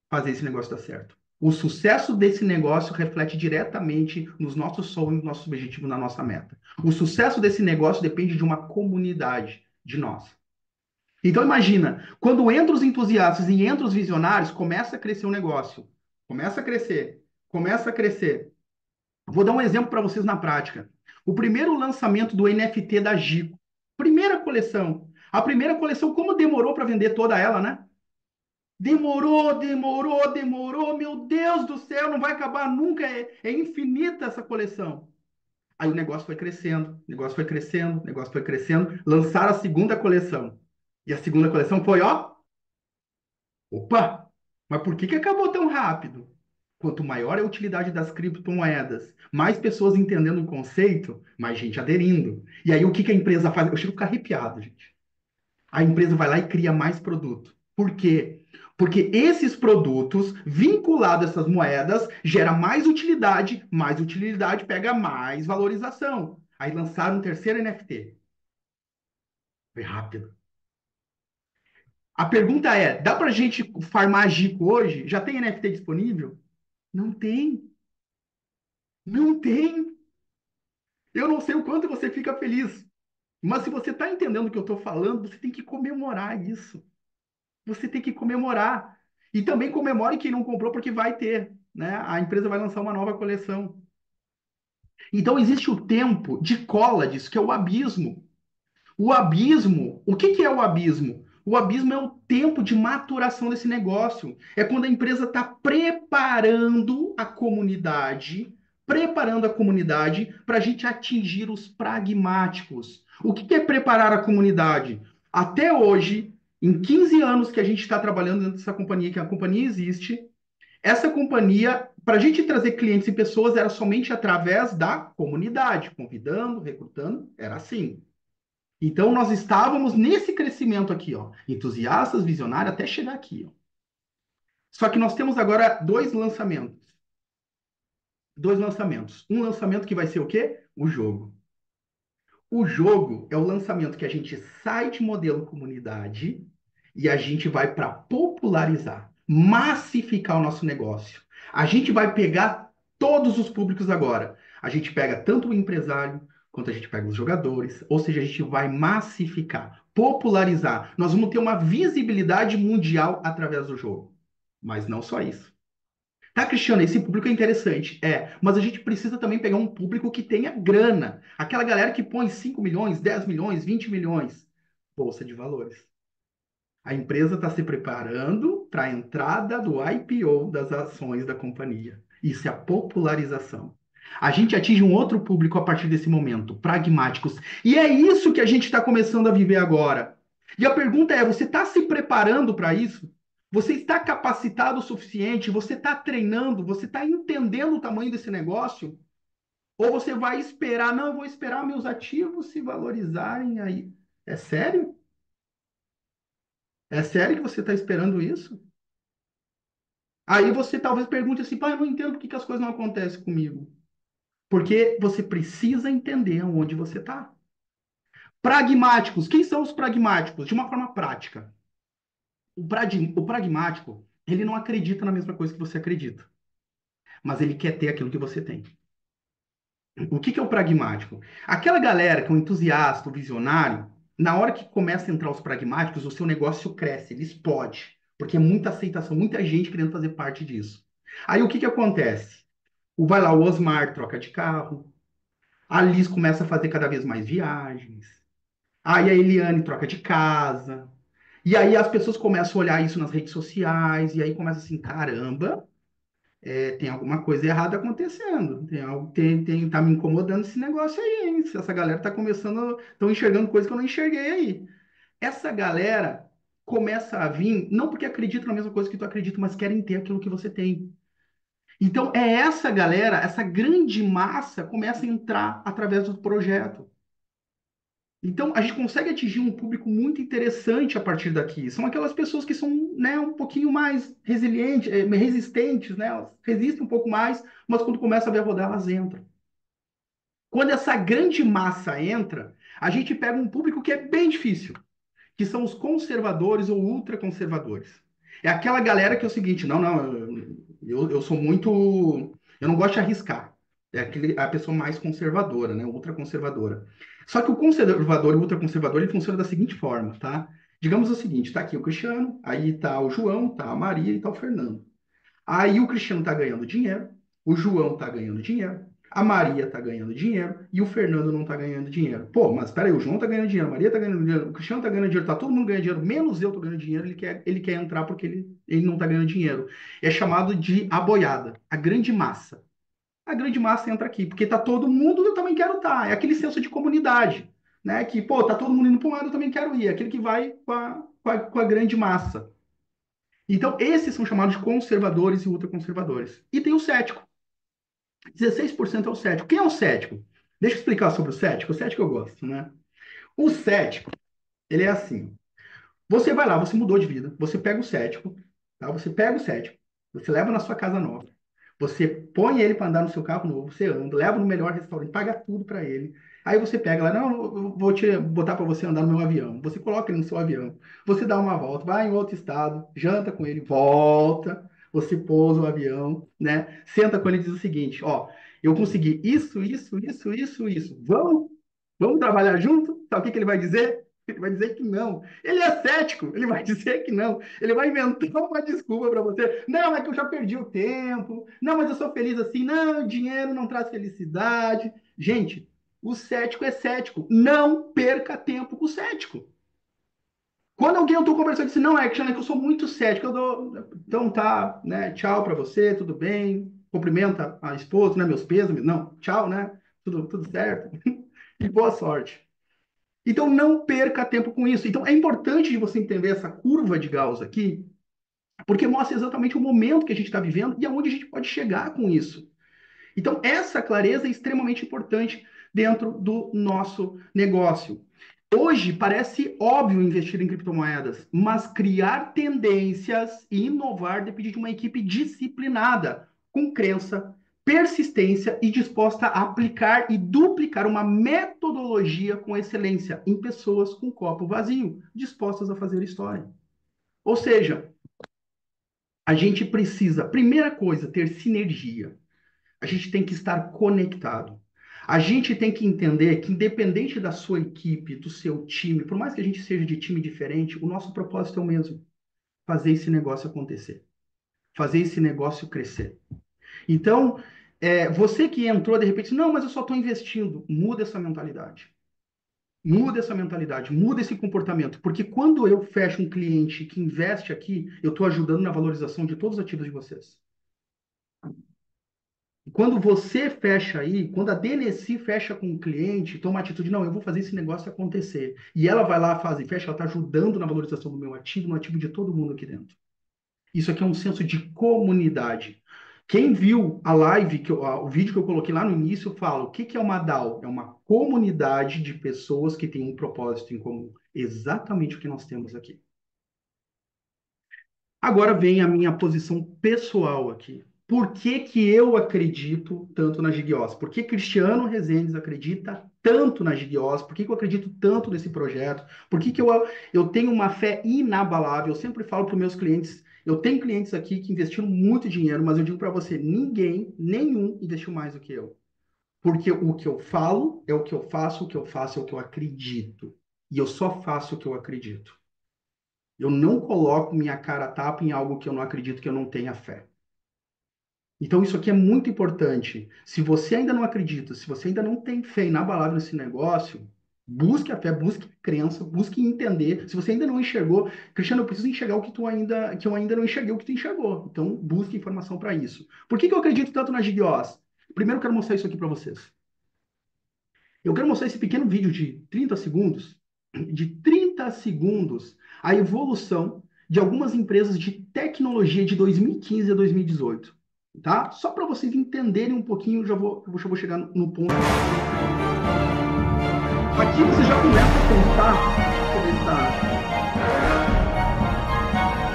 Fazer esse negócio dar certo. O sucesso desse negócio reflete diretamente nos nossos sonhos, nos nossos objetivos, na nossa meta. O sucesso desse negócio depende de uma comunidade, de nós. Então imagina, quando entra os entusiastas e entra os visionários, começa a crescer o negócio. Começa a crescer, começa a crescer. Vou dar um exemplo para vocês na prática. O primeiro lançamento do NFT da Gico. Primeira coleção. A primeira coleção, como demorou para vender toda ela, né? Demorou, demorou, demorou. Meu Deus do céu, não vai acabar nunca. É infinita essa coleção. Aí o negócio foi crescendo, o negócio foi crescendo, o negócio foi crescendo. Lançaram a segunda coleção. E a segunda coleção foi, ó, opa! Mas por que que acabou tão rápido? Quanto maior é a utilidade das criptomoedas, mais pessoas entendendo o conceito, mais gente aderindo. E aí o que que a empresa faz? Eu chego a ficar arrepiado, gente. A empresa vai lá e cria mais produto. Por quê? Porque esses produtos, vinculados a essas moedas, gera mais utilidade pega mais valorização. Aí lançaram um terceiro NFT. Foi rápido. A pergunta é: dá pra gente farmar Gico hoje? Já tem NFT disponível? Não tem. Não tem. Eu não sei o quanto você fica feliz. Mas se você está entendendo o que eu estou falando, você tem que comemorar isso. Você tem que comemorar. E também comemore quem não comprou, porque vai ter, né? A empresa vai lançar uma nova coleção. Então existe o tempo de cola disso, que é o abismo. O abismo, o que que é o abismo? O abismo é o tempo de maturação desse negócio. É quando a empresa está preparando a comunidade preparando a comunidade para a gente atingir os pragmáticos. O que é preparar a comunidade? Até hoje, em 15 anos que a gente está trabalhando dentro dessa companhia, que a companhia existe, essa companhia, para a gente trazer clientes e pessoas, era somente através da comunidade, convidando, recrutando, era assim. Então, nós estávamos nesse crescimento aqui, ó, entusiastas, visionários, até chegar aqui, ó. Só que nós temos agora dois lançamentos. Dois lançamentos. Um lançamento que vai ser o quê? O jogo. O jogo é o lançamento que a gente sai de modelo comunidade e a gente vai para popularizar, massificar o nosso negócio. A gente vai pegar todos os públicos agora. A gente pega tanto o empresário quanto a gente pega os jogadores, ou seja, a gente vai massificar, popularizar. Nós vamos ter uma visibilidade mundial através do jogo. Mas não só isso. Tá, Cristiano, esse público é interessante. É, mas a gente precisa também pegar um público que tenha grana. Aquela galera que põe 5 milhões, 10 milhões, 20 milhões. Bolsa de valores. A empresa está se preparando para a entrada do IPO das ações da companhia. Isso é a popularização. A gente atinge um outro público a partir desse momento, pragmáticos. E é isso que a gente está começando a viver agora. E a pergunta é: você está se preparando para isso? Você está capacitado o suficiente? Você está treinando? Você está entendendo o tamanho desse negócio? Ou você vai esperar? Não, eu vou esperar meus ativos se valorizarem aí. É sério? É sério que você está esperando isso? Aí você talvez pergunte assim, pai, eu não entendo por que que as coisas não acontecem comigo. Porque você precisa entender onde você está. Pragmáticos. Quem são os pragmáticos? De uma forma prática. O pragmático, ele não acredita na mesma coisa que você acredita, mas ele quer ter aquilo que você tem. O que que é o pragmático? Aquela galera que é um entusiasta, um visionário, na hora que começa a entrar os pragmáticos, o seu negócio cresce, ele explode, porque é muita aceitação, muita gente querendo fazer parte disso. Aí o que que acontece? Vai lá, o Osmar troca de carro, a Liz começa a fazer cada vez mais viagens, aí a Eliane troca de casa, e aí as pessoas começam a olhar isso nas redes sociais, e aí começa assim, caramba, tem alguma coisa errada acontecendo. Tem algo, tá me incomodando esse negócio aí, hein? Essa galera tá começando, estão enxergando coisa que eu não enxerguei aí. Essa galera começa a vir, não porque acredita na mesma coisa que tu acredita, mas querem ter aquilo que você tem. Então, é essa galera, essa grande massa, começa a entrar através do projeto. Então, a gente consegue atingir um público muito interessante a partir daqui. São aquelas pessoas que são, né, um pouquinho mais resilientes, resistentes, né? Elas resistem um pouco mais, mas quando começa a ver rodar, elas entram. Quando essa grande massa entra, a gente pega um público que é bem difícil, que são os conservadores ou ultraconservadores. É aquela galera que é o seguinte, não, eu sou muito, eu não gosto de arriscar. É a pessoa mais conservadora, né? Ultraconservadora. Só que o conservador e o ultraconservador, ele funciona da seguinte forma, tá? Digamos o seguinte, tá aqui o Cristiano, aí tá o João, tá a Maria e tá o Fernando. Aí o Cristiano tá ganhando dinheiro, o João tá ganhando dinheiro, a Maria tá ganhando dinheiro e o Fernando não tá ganhando dinheiro. Pô, mas peraí, o João tá ganhando dinheiro, a Maria tá ganhando dinheiro, o Cristiano tá ganhando dinheiro, tá todo mundo ganhando dinheiro, menos eu tô ganhando dinheiro, ele quer entrar porque ele não tá ganhando dinheiro. É chamado de a boiada, a grande massa. A grande massa entra aqui, porque tá todo mundo, eu também quero estar. É aquele senso de comunidade, né? Que, pô, tá todo mundo indo para um lado, eu também quero ir. Aquele que vai com a grande massa. Então, esses são chamados de conservadores e ultraconservadores. E tem o cético. 16% é o cético. Quem é o cético? Deixa eu explicar sobre o cético. O cético eu gosto, né? O cético, ele é assim. Você vai lá, você mudou de vida, você pega o cético, tá? Você pega o cético, você leva na sua casa nova, você põe ele para andar no seu carro novo, você anda, leva no melhor restaurante, paga tudo para ele. Aí você pega lá, não, eu vou te botar para você andar no meu avião. Você coloca ele no seu avião, você dá uma volta, vai em outro estado, janta com ele, volta, você pousa o avião, né? Senta com ele e diz o seguinte, ó, eu consegui isso. Vamos trabalhar junto? Sabe o que que ele vai dizer? Ele vai dizer que não. Ele é cético, ele vai dizer que não. Ele vai inventar uma desculpa para você. Não, é que eu já perdi o tempo. Não, mas eu sou feliz assim. Não, dinheiro não traz felicidade. Gente, o cético é cético. Não perca tempo com o cético. Quando alguém eu estou conversando assim, não, é que eu sou muito cético, eu dou, então tá, né? Tchau para você, tudo bem. cumprimenta a esposa, né? Meus pêsames, não, tchau, né? Tudo certo. E boa sorte. Então, não perca tempo com isso. Então, é importante de você entender essa curva de Gauss aqui, porque mostra exatamente o momento que a gente está vivendo e aonde a gente pode chegar com isso. Então, essa clareza é extremamente importante dentro do nosso negócio. Hoje parece óbvio investir em criptomoedas, mas criar tendências e inovar depende de uma equipe disciplinada, com crença, persistência e disposta a aplicar e duplicar uma metodologia com excelência em pessoas com copo vazio, dispostas a fazer história. Ou seja, a gente precisa, primeira coisa, ter sinergia. A gente tem que estar conectado. A gente tem que entender que, independente da sua equipe, do seu time, por mais que a gente seja de time diferente, o nosso propósito é o mesmo: fazer esse negócio acontecer, fazer esse negócio crescer. Então, você que entrou de repente, não, mas eu só estou investindo, muda essa mentalidade. Muda essa mentalidade, muda esse comportamento, porque quando eu fecho um cliente que investe aqui, eu estou ajudando na valorização de todos os ativos de vocês. Quando você fecha aí, quando a DNC fecha com o cliente, toma a atitude, não, eu vou fazer esse negócio acontecer. E ela vai lá, faz e fecha, ela está ajudando na valorização do meu ativo, no ativo de todo mundo aqui dentro. Isso aqui é um senso de comunidade. Quem viu a live, o vídeo que eu coloquei lá no início, fala, o que que é uma DAO? É uma comunidade de pessoas que têm um propósito em comum. Exatamente o que nós temos aqui. Agora vem a minha posição pessoal aqui. Por que que eu acredito tanto na Gigiós? Por que Cristiano Rezendes acredita tanto na Gigiós? Por que que eu acredito tanto nesse projeto? Por que que eu tenho uma fé inabalável? Eu sempre falo para os meus clientes, eu tenho clientes aqui que investiram muito dinheiro, mas eu digo para você, ninguém, nenhum investiu mais do que eu. Porque o que eu falo é o que eu faço, o que eu faço é o que eu acredito. E eu só faço o que eu acredito. Eu não coloco minha cara a tapa em algo que eu não acredito, que eu não tenha fé. Então, isso aqui é muito importante. Se você ainda não acredita, se você ainda não tem fé inabalável nesse negócio, busque a fé, busque a crença, busque entender. Se você ainda não enxergou, Cristiano, eu preciso enxergar o que eu ainda não enxerguei, o que tu enxergou. Então, busque informação para isso. Por que que eu acredito tanto na Gigiós? Primeiro, eu quero mostrar isso aqui para vocês. Eu quero mostrar esse pequeno vídeo de 30 segundos, a evolução de algumas empresas de tecnologia de 2015 a 2018, tá? Só para vocês entenderem um pouquinho, eu já vou chegar no ponto. Aqui você já começa a contar, deixa eu ver se tá.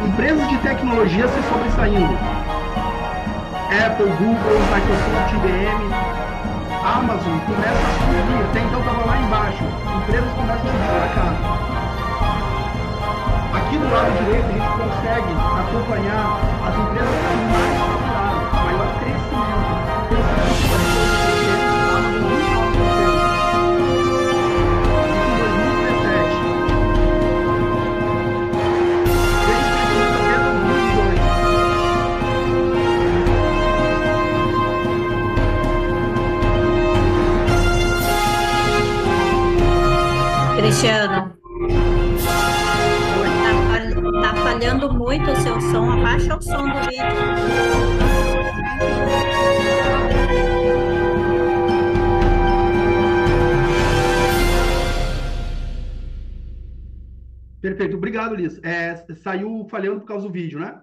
Empresas de tecnologia se sobressaindo. Apple, Google, Microsoft, IBM, Amazon começa a subir, até então estava lá embaixo. Empresas começam a se destacar. Aqui do lado direito a gente consegue acompanhar as empresas que mais faturaram, maior crescimento. Cristiano, tá falhando muito o seu som. Abaixa o som do vídeo. Perfeito, obrigado, Liz. Saiu falhando por causa do vídeo, né?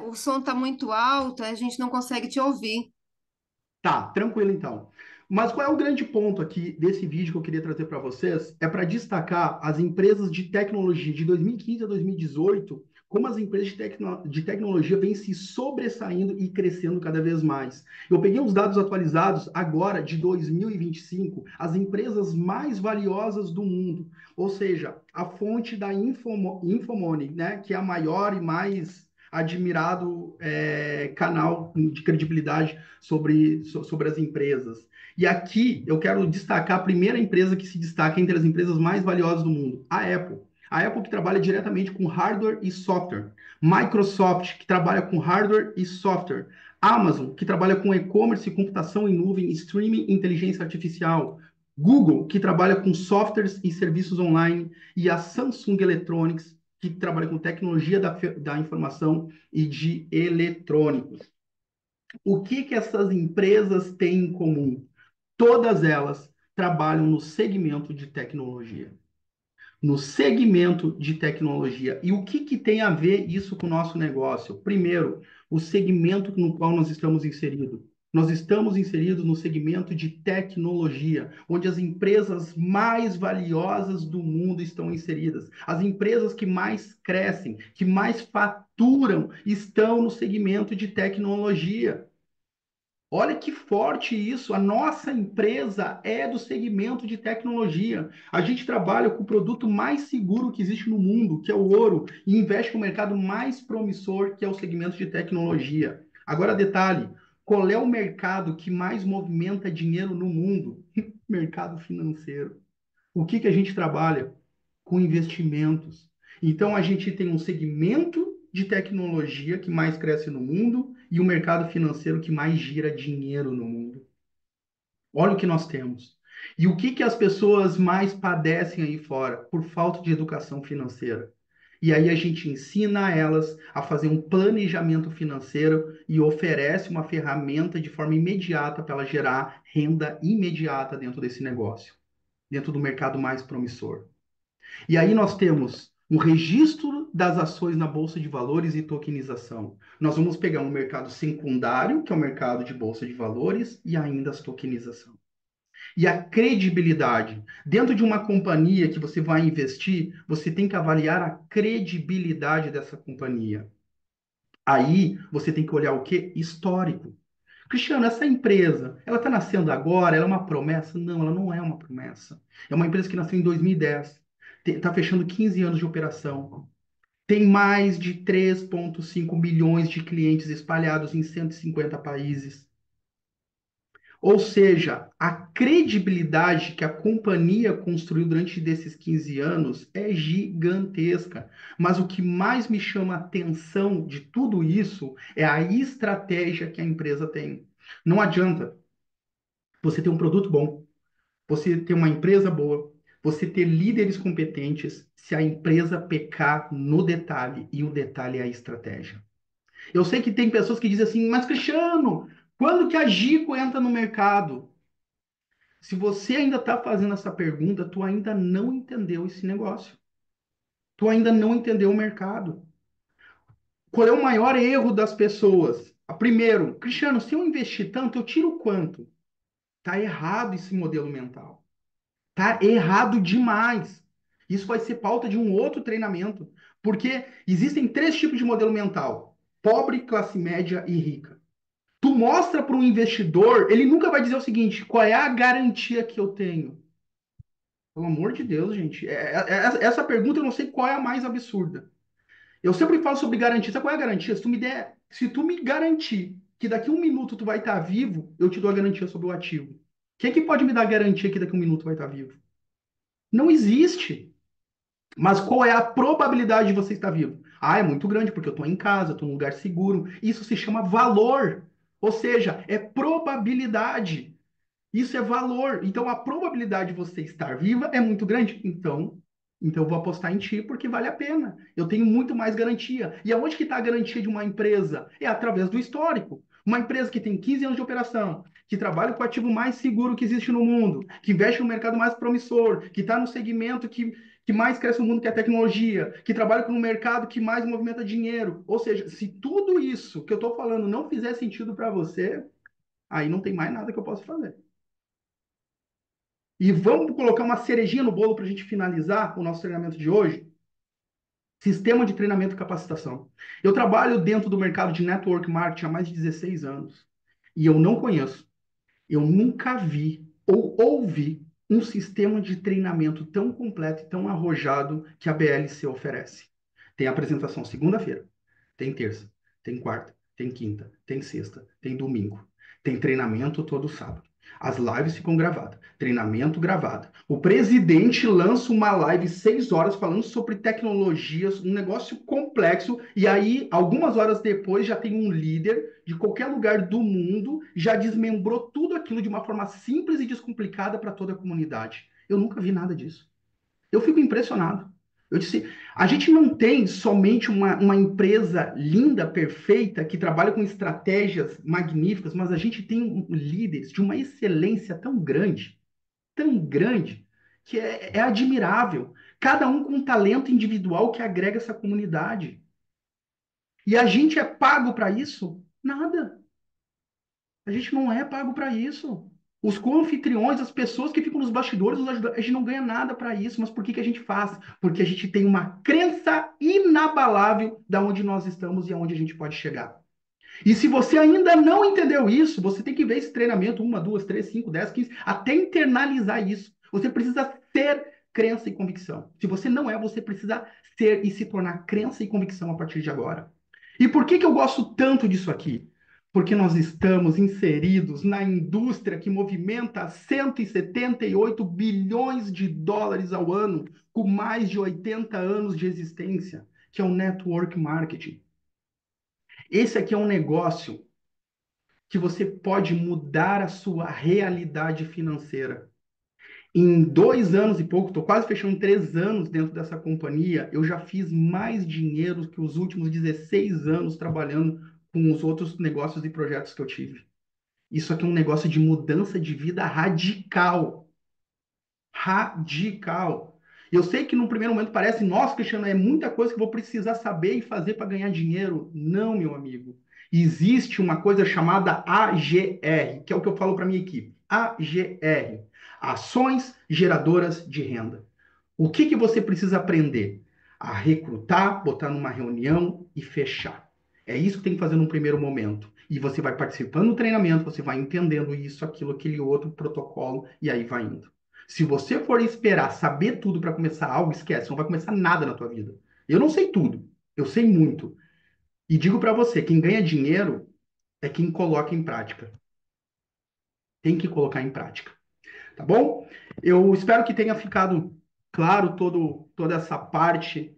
O som está muito alto, a gente não consegue te ouvir. Tá, tranquilo então. Mas qual é o grande ponto aqui desse vídeo que eu queria trazer para vocês? É para destacar as empresas de tecnologia de 2015 a 2018, como as empresas de tecnologia vêm se sobressaindo e crescendo cada vez mais. Eu peguei os dados atualizados agora de 2025, as empresas mais valiosas do mundo, ou seja, a fonte da Infomoney, né, que é a maior e mais admirado canal de credibilidade sobre as empresas. E aqui eu quero destacar a primeira empresa que se destaca entre as empresas mais valiosas do mundo, a Apple. A Apple que trabalha diretamente com hardware e software. Microsoft, que trabalha com hardware e software. Amazon, que trabalha com e-commerce, computação em nuvem, streaming e inteligência artificial. Google, que trabalha com softwares e serviços online. E a Samsung Electronics, que trabalha com tecnologia da informação e de eletrônicos. O que que essas empresas têm em comum? Todas elas trabalham no segmento de tecnologia. No segmento de tecnologia. E o que que tem a ver isso com o nosso negócio? Primeiro, o segmento no qual nós estamos inseridos. Nós estamos inseridos no segmento de tecnologia, onde as empresas mais valiosas do mundo estão inseridas. As empresas que mais crescem, que mais faturam, estão no segmento de tecnologia. Olha que forte isso. A nossa empresa é do segmento de tecnologia. A gente trabalha com o produto mais seguro que existe no mundo, que é o ouro, e investe no mercado mais promissor, que é o segmento de tecnologia. Agora, detalhe: qual é o mercado que mais movimenta dinheiro no mundo? Mercado financeiro. O que que a gente trabalha? Com investimentos. Então, a gente tem um segmento de tecnologia que mais cresce no mundo e o mercado financeiro que mais gira dinheiro no mundo. Olha o que nós temos. E o que que as pessoas mais padecem aí fora? Por falta de educação financeira. E aí a gente ensina elas a fazer um planejamento financeiro e oferece uma ferramenta de forma imediata para ela gerar renda imediata dentro desse negócio, dentro do mercado mais promissor. E aí nós temos um registro das ações na bolsa de valores e tokenização. Nós vamos pegar um mercado secundário, que é o mercado de bolsa de valores, e ainda as tokenização. E a credibilidade. Dentro de uma companhia que você vai investir, você tem que avaliar a credibilidade dessa companhia. Aí você tem que olhar o que? Histórico. Cristiano, essa empresa, ela está nascendo agora? Ela é uma promessa? Não, ela não é uma promessa. É uma empresa que nasceu em 2010. Está fechando 15 anos de operação. Tem mais de 3,5 milhões de clientes espalhados em 150 países. Ou seja, a credibilidade que a companhia construiu durante desses 15 anos é gigantesca. Mas o que mais me chama a atenção de tudo isso é a estratégia que a empresa tem. Não adianta você ter um produto bom, você ter uma empresa boa, você ter líderes competentes, se a empresa pecar no detalhe, e o detalhe é a estratégia. Eu sei que tem pessoas que dizem assim, mas Cristiano, quando que a Gico entra no mercado? Se você ainda está fazendo essa pergunta, tu ainda não entendeu esse negócio. Tu ainda não entendeu o mercado. Qual é o maior erro das pessoas? Primeiro, Cristiano, se eu investir tanto, eu tiro quanto? Tá errado esse modelo mental. Tá errado demais. Isso vai ser pauta de um outro treinamento, porque existem três tipos de modelo mental: pobre, classe média e rica. Tu mostra para um investidor, ele nunca vai dizer o seguinte: qual é a garantia que eu tenho? Pelo amor de Deus, gente. Essa pergunta eu não sei qual é a mais absurda. Eu sempre falo sobre garantia. Sabe qual é a garantia? Se tu me garantir que daqui a um minuto tu vai estar vivo, eu te dou a garantia sobre o ativo. Quem é que pode me dar garantia que daqui a um minuto vai estar vivo? Não existe. Mas qual é a probabilidade de você estar vivo? Ah, é muito grande, porque eu estou em casa, estou num lugar seguro. Isso se chama valor. Ou seja, é probabilidade. Isso é valor. Então, a probabilidade de você estar viva é muito grande. Então eu vou apostar em ti porque vale a pena. Eu tenho muito mais garantia. E aonde que está a garantia de uma empresa? É através do histórico. Uma empresa que tem 15 anos de operação, que trabalha com o ativo mais seguro que existe no mundo, que investe no mercado mais promissor, que está no segmento que mais cresce no mundo, que é a tecnologia, que trabalha com um mercado que mais movimenta dinheiro. Ou seja, se tudo isso que eu estou falando não fizer sentido para você, aí não tem mais nada que eu possa fazer. E vamos colocar uma cerejinha no bolo para a gente finalizar o nosso treinamento de hoje. Sistema de treinamento e capacitação. Eu trabalho dentro do mercado de network marketing há mais de 16 anos. E eu não conheço, eu nunca vi ou ouvi um sistema de treinamento tão completo e tão arrojado que a BLC oferece. Tem apresentação segunda-feira, tem terça, tem quarta, tem quinta, tem sexta, tem domingo. Tem treinamento todo sábado. As lives ficam gravadas. Treinamento gravado. O presidente lança uma live 6 horas falando sobre tecnologias, um negócio complexo, e aí, algumas horas depois, já tem um líder de qualquer lugar do mundo, já desmembrou tudo aquilo de uma forma simples e descomplicada para toda a comunidade. Eu nunca vi nada disso. Eu fico impressionado. Eu disse, a gente não tem somente uma empresa linda, perfeita, que trabalha com estratégias magníficas, mas a gente tem líderes de uma excelência tão grande, que é admirável. Cada um com um talento individual que agrega essa comunidade. E a gente é pago para isso? Nada. A gente não é pago para isso. Os co-anfitriões, as pessoas que ficam nos bastidores, a gente não ganha nada para isso. Mas por que que a gente faz? Porque a gente tem uma crença inabalável da onde nós estamos e aonde a gente pode chegar. E se você ainda não entendeu isso, você tem que ver esse treinamento, uma, duas, três, cinco, 10, 15, até internalizar isso. Você precisa ter crença e convicção. Se você não é, você precisa ser e se tornar crença e convicção a partir de agora. E por que que eu gosto tanto disso aqui? Porque nós estamos inseridos na indústria que movimenta 178 bilhões de dólares ao ano, com mais de 80 anos de existência, que é o network marketing. Esse aqui é um negócio que você pode mudar a sua realidade financeira. Em 2 anos e pouco, estou quase fechando 3 anos dentro dessa companhia, eu já fiz mais dinheiro que os últimos 16 anos trabalhando com os outros negócios e projetos que eu tive. Isso aqui é um negócio de mudança de vida radical. Radical. Eu sei que no primeiro momento parece, nossa, Cristiano, é muita coisa que eu vou precisar saber e fazer para ganhar dinheiro. Não, meu amigo. Existe uma coisa chamada AGR, que é o que eu falo para minha equipe. AGR, Ações Geradoras de Renda. O que que você precisa aprender? A recrutar, botar numa reunião e fechar. É isso que tem que fazer num primeiro momento. E você vai participando do treinamento, você vai entendendo isso, aquilo, aquele outro protocolo, e aí vai indo. Se você for esperar saber tudo para começar algo, esquece, não vai começar nada na tua vida. Eu não sei tudo, eu sei muito. E digo para você, quem ganha dinheiro é quem coloca em prática. Tem que colocar em prática. Tá bom? Eu espero que tenha ficado claro toda essa parte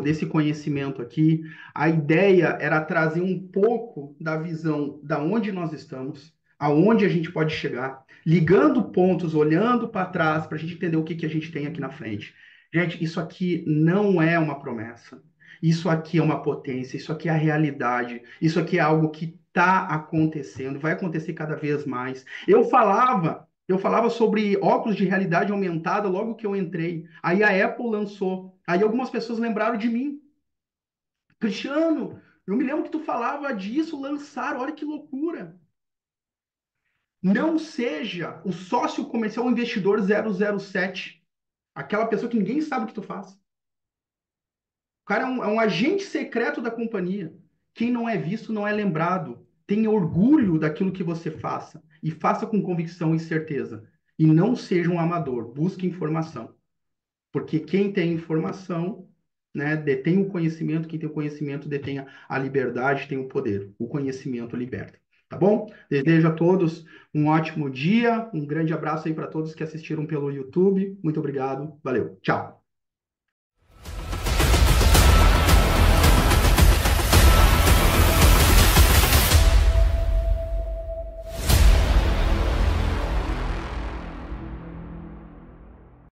desse conhecimento aqui. A ideia era trazer um pouco da visão da onde nós estamos, aonde a gente pode chegar, ligando pontos, olhando para trás, para a gente entender o que, que a gente tem aqui na frente. Gente, isso aqui não é uma promessa. Isso aqui é uma potência, isso aqui é a realidade, isso aqui é algo que está acontecendo, vai acontecer cada vez mais. Eu falava sobre óculos de realidade aumentada logo que eu entrei. Aí a Apple lançou. Aí algumas pessoas lembraram de mim. Cristiano, eu me lembro que tu falava disso, lançaram, olha que loucura. Não seja o sócio comercial ou investidor 007, aquela pessoa que ninguém sabe o que tu faz. O cara é um agente secreto da companhia. Quem não é visto não é lembrado. Tenha orgulho daquilo que você faça e faça com convicção e certeza. E não seja um amador. Busque informação. Porque quem tem informação, né, detém o conhecimento, quem tem o conhecimento detém a liberdade, tem o poder. O conhecimento liberta. Tá bom? Desejo a todos um ótimo dia, um grande abraço aí para todos que assistiram pelo YouTube. Muito obrigado, valeu, tchau.